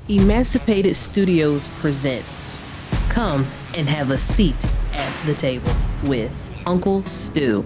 Emancipated Studios presents Come and Have a Seat at the Table with Uncle Stu.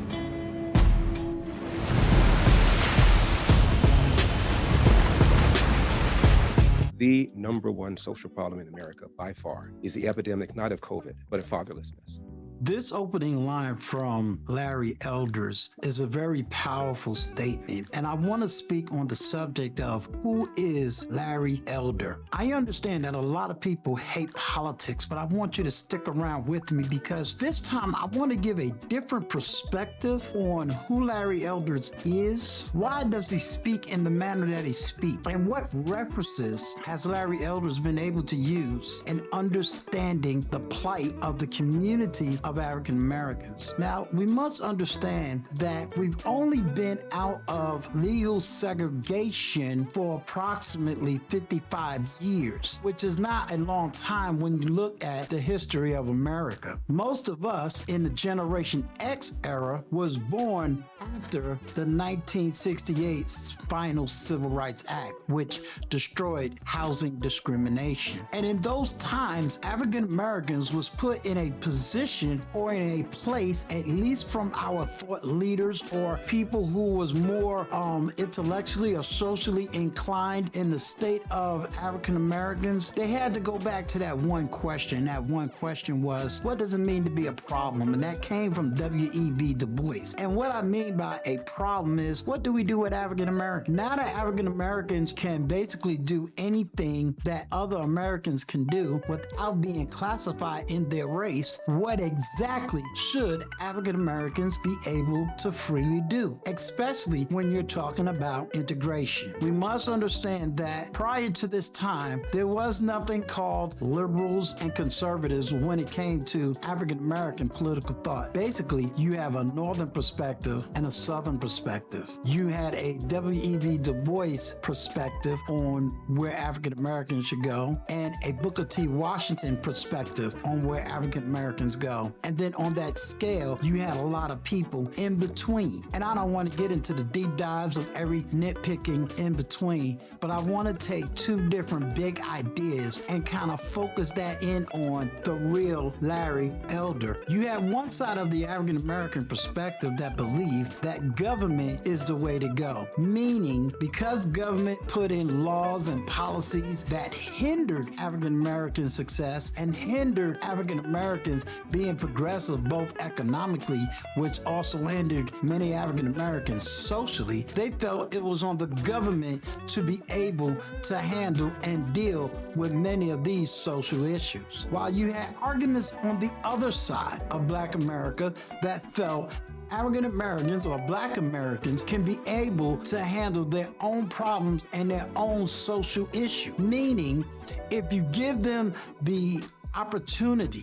The number one social problem in America, by far, is the epidemic not of COVID, but of fatherlessness. This opening line from Larry Elders is a very powerful statement, and I want to speak on the subject of who is Larry Elder. I understand that a lot of people hate politics, but I want you to stick around with me because this time I want to give a different perspective on who Larry Elders is, why does he speak in the manner that he speaks, and what references has Larry Elders been able to use in understanding the plight of the community of African Americans. Now, we must understand that we've only been out of legal segregation for approximately 55 years, which is not a long time when you look at the history of America. Most of us in the Generation X era was born after the 1968 final Civil Rights Act, which destroyed housing discrimination. And in those times, African Americans was put in a position or in a place, at least from our thought leaders or people who was more intellectually or socially inclined in the state of African Americans, they had to go back to that one question. That one question was, what does it mean to be a problem? And that came from W.E.B. Du Bois. And what I mean by a problem is, what do we do with African Americans? Now that African Americans can basically do anything that other Americans can do without being classified in their race, what exactly should African Americans be able to freely do, especially when you're talking about integration? We must understand that prior to this time, there was nothing called liberals and conservatives when it came to African American political thought. Basically, you have a northern perspective and a southern perspective. You had a W.E.B. Du Bois perspective on where African Americans should go, and a Booker T. Washington perspective on where African Americans go. And then on that scale, you had a lot of people in between. And I don't want to get into the deep dives of every nitpicking in between, but I want to take two different big ideas and kind of focus that in on the real Larry Elder. You have one side of the African American perspective that believe that government is the way to go, meaning because government put in laws and policies that hindered African American success and hindered African Americans being progressive both economically, which also hindered many African Americans socially, they felt it was on the government to be able to handle and deal with many of these social issues. While you had arguments on the other side of Black America that felt African Americans or Black Americans can be able to handle their own problems and their own social issue. Meaning, if you give them the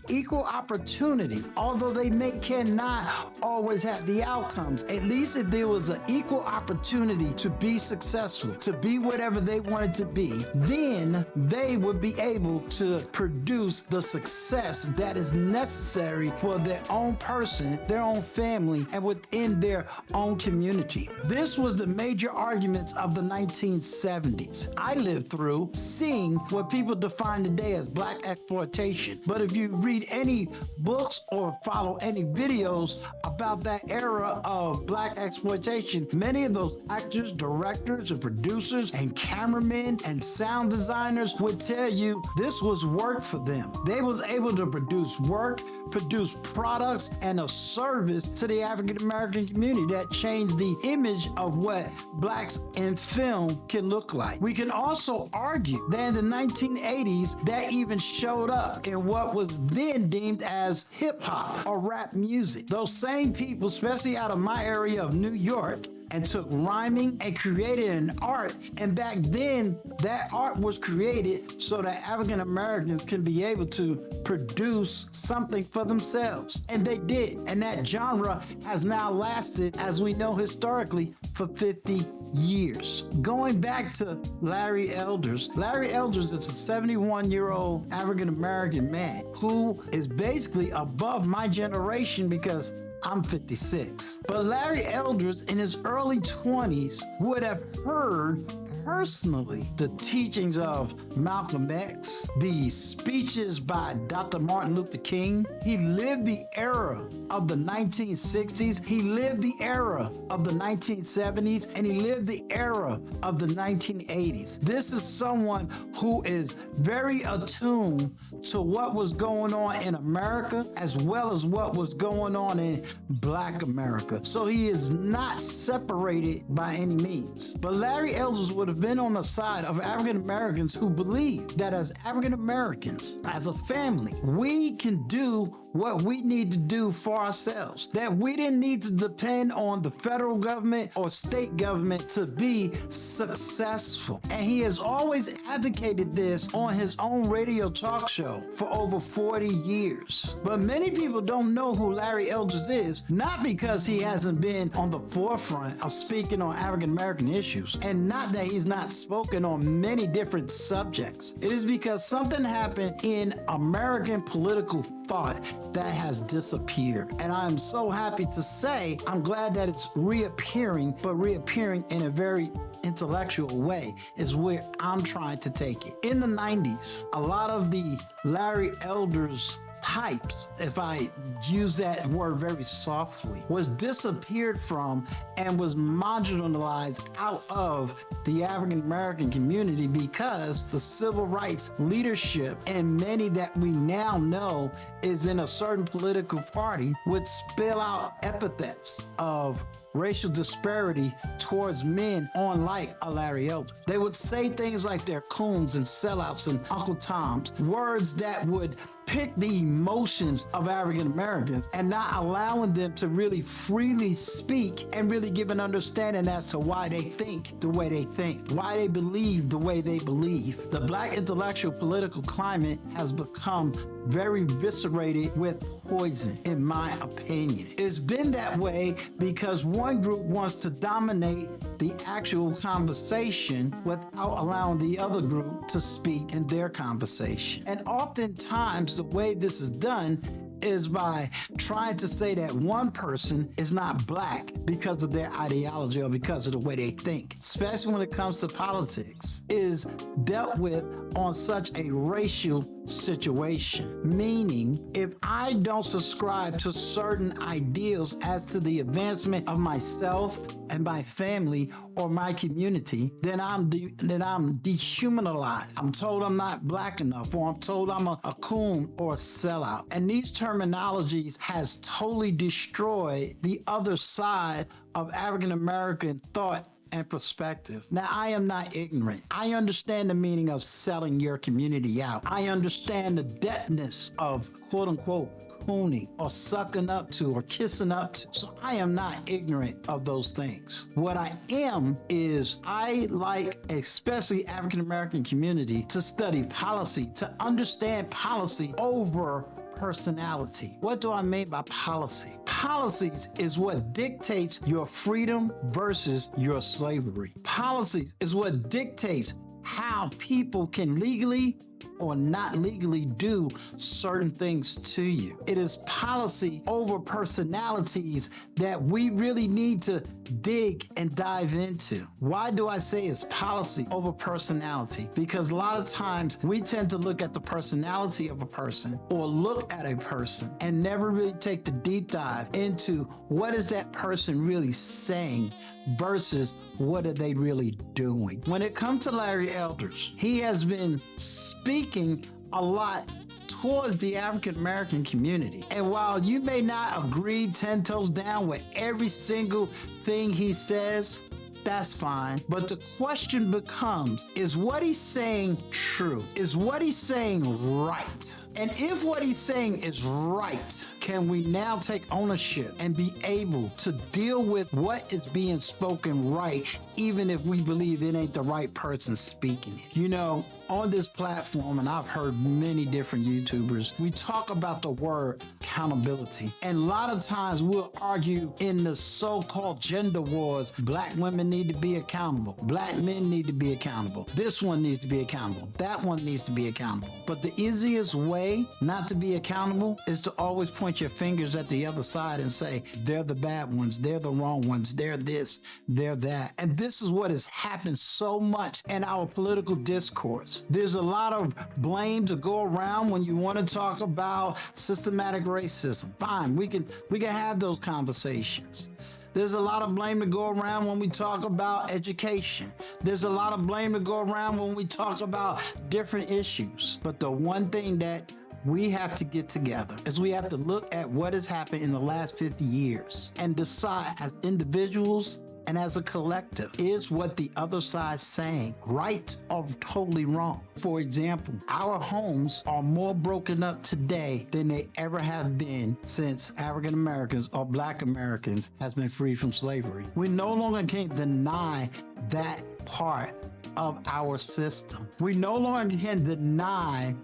equal opportunity, although they cannot always have the outcomes. At least if there was an equal opportunity to be successful, to be whatever they wanted to be, then they would be able to produce the success that is necessary for their own person, their own family, and within their own community. This was the major arguments of the 1970s. I lived through seeing what people define today as Black exploitation. But if you read any books or follow any videos about that era of Black exploitation, many of those actors, directors, and producers, and cameramen, and sound designers would tell you this was work for them. They was able to produce work, produce products, and a service to the African American community that changed the image of what Blacks in film can look like. We can also argue that in the 1980s, that even showed up in what was then deemed as hip hop or rap music. Those same people, especially out of my area of New York, and took rhyming and created an art. And back then, that art was created so that African Americans can be able to produce something for themselves. And they did. And that genre has now lasted, as we know historically, for 50 years. Going back to Larry Elders is a 71-year-old African American man who is basically above my generation because I'm 56. But Larry Elders in his early 20s would have heard personally the teachings of Malcolm X, the speeches by Dr. Martin Luther King. He lived the era of the 1960s. He lived the era of the 1970s, and he lived the era of the 1980s. This is someone who is very attuned to what was going on in America as well as what was going on in Black America. So he is not separated by any means. But Larry Elders would have been on the side of African Americans who believe that as African Americans, as a family, we can do what we need to do for ourselves. That we didn't need to depend on the federal government or state government to be successful. And he has always advocated this on his own radio talk show for over 40 years. But many people don't know who Larry Elders is, not because he hasn't been on the forefront of speaking on African American issues, and not that he's not spoken on many different subjects. It is because something happened in American political thought that has disappeared. And I'm so happy to say, I'm glad that it's reappearing, but reappearing in a very intellectual way is where I'm trying to take it. In the 90s, a lot of the Larry Elders types, if I use that word very softly, was disappeared from and was marginalized out of the African American community because the civil rights leadership, and many that we now know is in a certain political party, would spill out epithets of racial disparity towards men unlike a Larry Elder. They would say things like they're coons and sellouts and Uncle Toms, words that would pick the emotions of African Americans and not allowing them to really freely speak and really give an understanding as to why they think the way they think, why they believe the way they believe. The Black intellectual political climate has become very viscerated with poison, in my opinion. It's been that way because one group wants to dominate the actual conversation without allowing the other group to speak in their conversation. And oftentimes, the way this is done is by trying to say that one person is not Black because of their ideology or because of the way they think, especially when it comes to politics, is dealt with on such a racial situation. Meaning, if I don't subscribe to certain ideals as to the advancement of myself and my family or my community, then I'm dehumanized. I'm told I'm not Black enough, or I'm told I'm a coon or a sellout. And these terminologies has totally destroyed the other side of African American thought and perspective. Now, I am not ignorant. I understand the meaning of selling your community out. I understand the depthness of quote unquote cooning or sucking up to or kissing up to. So I am not ignorant of those things. What I am is I like, especially African American community, to study policy, to understand policy over personality. What do I mean by policy? Policies is what dictates your freedom versus your slavery. Policies is what dictates how people can legally or not legally do certain things to you. It is policy over personalities that we really need to dig and dive into. Why do I say it's policy over personality? Because a lot of times we tend to look at the personality of a person or look at a person and never really take the deep dive into what is that person really saying versus what are they really doing. When it comes to Larry Elders, he has been speaking a lot towards the African American community. And while you may not agree 10 toes down with every single thing he says, that's fine. But the question becomes, is what he's saying true? Is what he's saying right? And if what he's saying is right, can we now take ownership and be able to deal with what is being spoken right, even if we believe it ain't the right person speaking it? You know, on this platform, and I've heard many different YouTubers, we talk about the word accountability. And a lot of times we'll argue in the so-called gender wars, Black women need to be accountable. Black men need to be accountable. This one needs to be accountable. That one needs to be accountable. But the easiest way not to be accountable is to always point point your fingers at the other side and say, they're the bad ones, they're the wrong ones, they're this, they're that. And this is what has happened so much in our political discourse. There's a lot of blame to go around when you want to talk about systematic racism. Fine, we can have those conversations. There's a lot of blame to go around when we talk about education. There's a lot of blame to go around when we talk about different issues. But the one thing that we have to get together is we have to look at what has happened in the last 50 years and decide as individuals and as a collective, is what the other side's saying right or totally wrong? For example, our homes are more broken up today than they ever have been since African Americans or Black Americans has been free from slavery. We no longer can deny that part of our system. We no longer can deny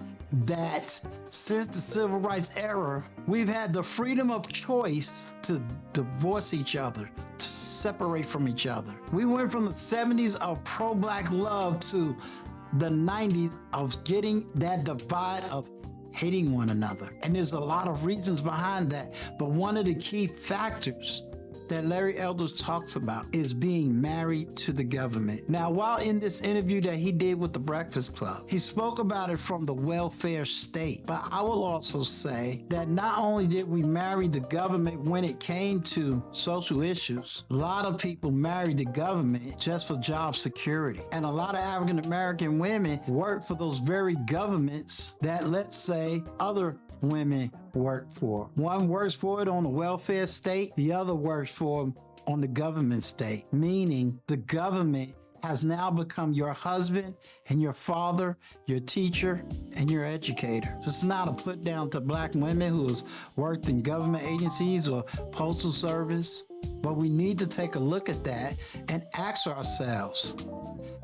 that since the civil rights era, we've had the freedom of choice to divorce each other, to separate from each other. We went from the 70s of pro-Black love to the 90s of getting that divide of hating one another. And there's a lot of reasons behind that. But one of the key factors that Larry Elders talks about is being married to the government. Now, while in this interview that he did with the Breakfast Club, he spoke about it from the welfare state. But I will also say that not only did we marry the government when it came to social issues, a lot of people married the government just for job security. And a lot of African American women work for those very governments that, let's say, other women work for. One works for it on the welfare state, the other works for it on the government state, meaning the government has now become your husband and your father, your teacher, and your educator. This is not a put down to Black women who has worked in government agencies or postal service, but we need to take a look at that and ask ourselves,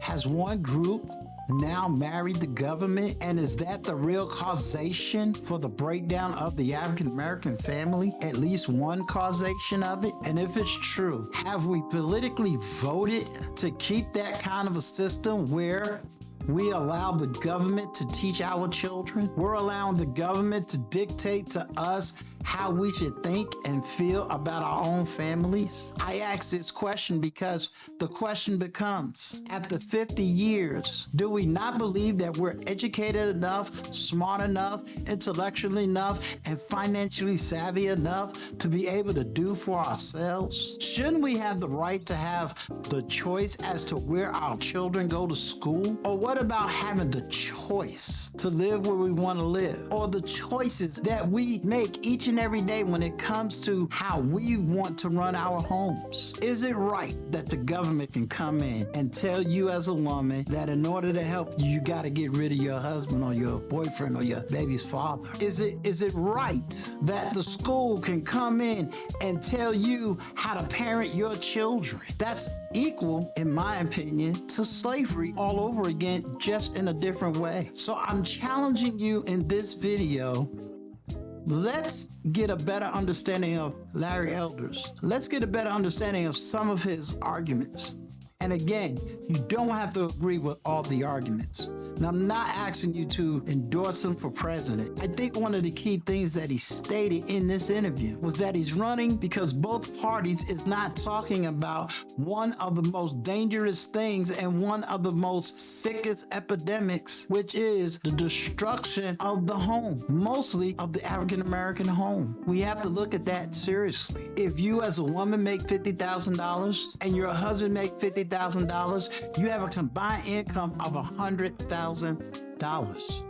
has one group now married the government? And is that the real causation for the breakdown of the African American family? At least one causation of it? And if it's true, have we politically voted to keep that kind of a system where we allow the government to teach our children? We're allowing the government to dictate to us how we should think and feel about our own families? I ask this question because the question becomes, after 50 years, do we not believe that we're educated enough, smart enough, intellectually enough, and financially savvy enough to be able to do for ourselves? Shouldn't we have the right to have the choice as to where our children go to school? Or what about having the choice to live where we want to live? Or the choices that we make each and every day when it comes to how we want to run our homes? Is it right that the government can come in and tell you as a woman that in order to help you, you got to get rid of your husband or your boyfriend or your baby's father? Is it right that the school can come in and tell you how to parent your children? That's equal, in my opinion, to slavery all over again, just in a different way. So I'm challenging you in this video. Let's get a better understanding of Larry Elders. Let's get a better understanding of some of his arguments. And again, you don't have to agree with all the arguments. Now, I'm not asking you to endorse him for president. I think one of the key things that he stated in this interview was that he's running because both parties is not talking about one of the most dangerous things and one of the most sickest epidemics, which is the destruction of the home, mostly of the African American home. We have to look at that seriously. If you as a woman make $50,000 and your husband make $50,000, you have a combined income of $100,000.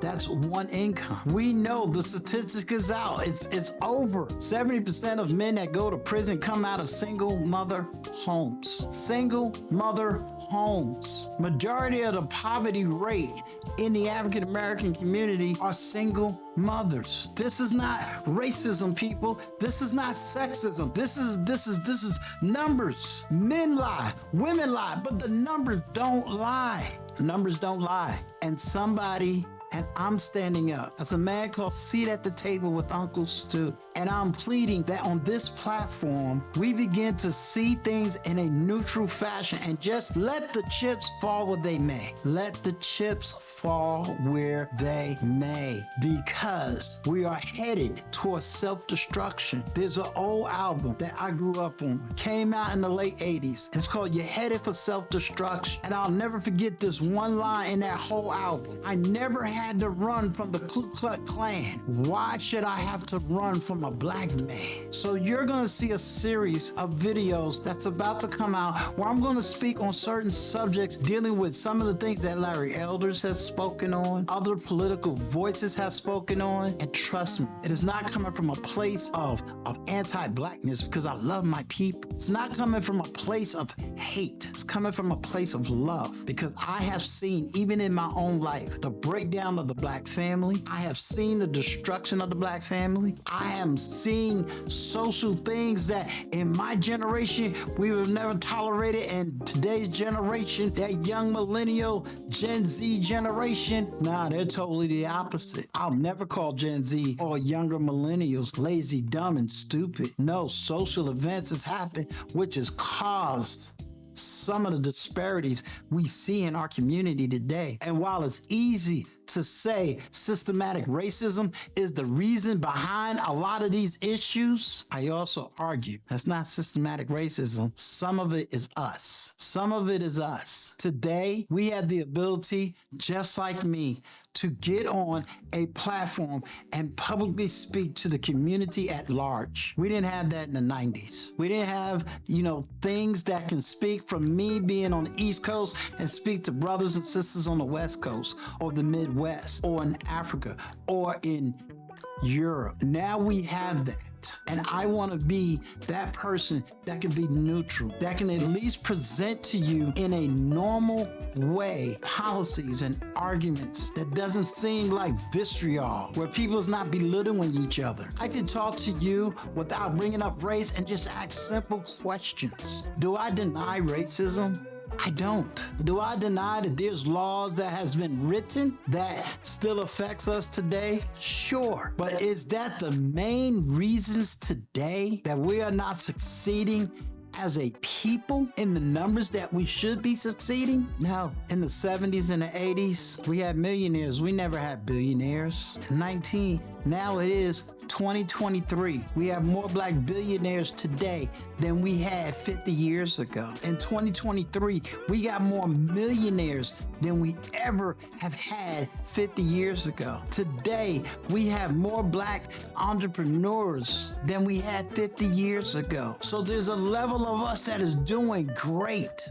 That's one income. We know the statistics is out. It's over 70% of men that go to prison come out of single mother homes. Single mother homes. Majority of the poverty rate in the African American community are single mothers. This is not racism, people. This is not sexism. This is numbers. Men lie, women lie, but the numbers don't lie. Numbers don't lie. And somebody And I'm standing up as a man called Seat at the Table with Uncle Stu. And I'm pleading that on this platform, we begin to see things in a neutral fashion and just let the chips fall where they may. Let the chips fall where they may, because we are headed towards self-destruction. There's an old album that I grew up on, came out in the late 80s. It's called You're Headed for Self-Destruction. And I'll never forget this one line in that whole album. I never had to run from the Ku Klux Klan. Why should I have to run from a black man? So you're gonna see a series of videos that's about to come out where I'm gonna speak on certain subjects dealing with some of the things that Larry Elders has spoken on, other political voices have spoken on, and trust me, it is not coming from a place of anti-blackness because I love my people. It's not coming from a place of hate. It's coming from a place of love, because I have seen, even in my own life, the breakdown of the black family. I have seen the destruction of the black family. I am seeing social things that in my generation we would never tolerated, and today's generation, that young millennial Gen Z generation, nah, they're totally the opposite. I'll never call Gen Z or younger millennials lazy, dumb, and stupid. No, social events has happened which has caused some of the disparities we see in our community today. And while it's easy to say systematic racism is the reason behind a lot of these issues, I also argue that's not systematic racism. Some of it is us. Some of it is us. Today, we have the ability, just like me, to get on a platform and publicly speak to the community at large. We didn't have that in the 90s. We didn't have, things that can speak from me being on the East Coast and speak to brothers and sisters on the West Coast or the Midwest or in Africa or in Europe. Now we have that. And I want to be that person that can be neutral, that can at least present to you in a normal way policies and arguments that doesn't seem like vitriol, where people's not belittling each other. I can talk to you without bringing up race and just ask simple questions. Do I deny racism? I don't. Do I deny that there's laws that has been written that still affects us today? Sure. But is that the main reasons today that we are not succeeding as a people in the numbers that we should be succeeding? No. In the 70s and the 80s, we had millionaires. We never had billionaires. Now it is 2023. We have more black billionaires today than we had 50 years ago. In 2023, we got more millionaires than we ever have had 50 years ago. Today, we have more black entrepreneurs than we had 50 years ago. So there's a level of us that is doing great.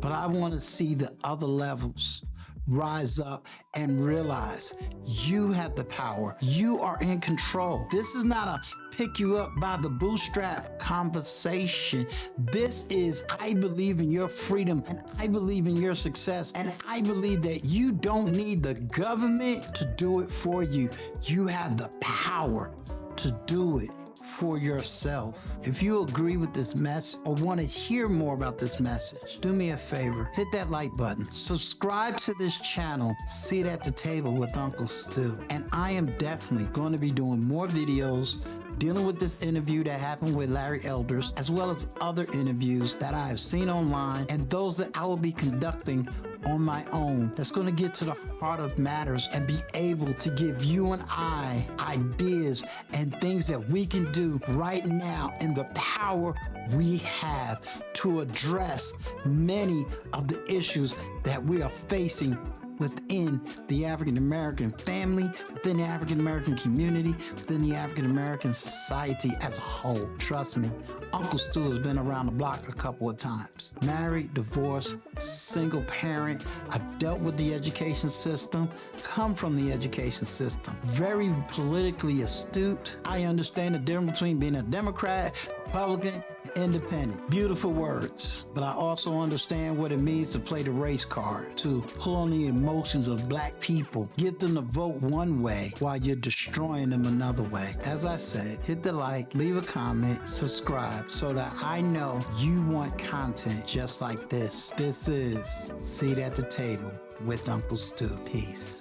But I want to see the other levels rise up and realize you have the power. You are in control. This is not a pick you up by the bootstrap conversation. This is, I believe in your freedom and I believe in your success. And I believe that you don't need the government to do it for you. You have the power to do it for yourself. If you agree with this message or want to hear more about this message, do me a favor, hit that like button, subscribe to this channel, Sit at the Table with Uncle Stu. And I am definitely going to be doing more videos dealing with this interview that happened with Larry Elders, as well as other interviews that I have seen online and those that I will be conducting on my own, that's going to get to the heart of matters and be able to give you and I ideas and things that we can do right now in the power we have to address many of the issues that we are facing within the African American family, within the African American community, within the African American society as a whole. Trust me, Uncle Stu has been around the block a couple of times. Married, divorced, single parent. I've dealt with the education system, come from the education system. Very politically astute. I understand the difference between being a Democrat, Republican, independent. Beautiful words. But I also understand what it means to play the race card, to pull on the emotions of black people, get them to vote one way while you're destroying them another way. As I said, hit the like, leave a comment, subscribe so that I know you want content just like this. This is Seat at the Table with Uncle Stu. Peace.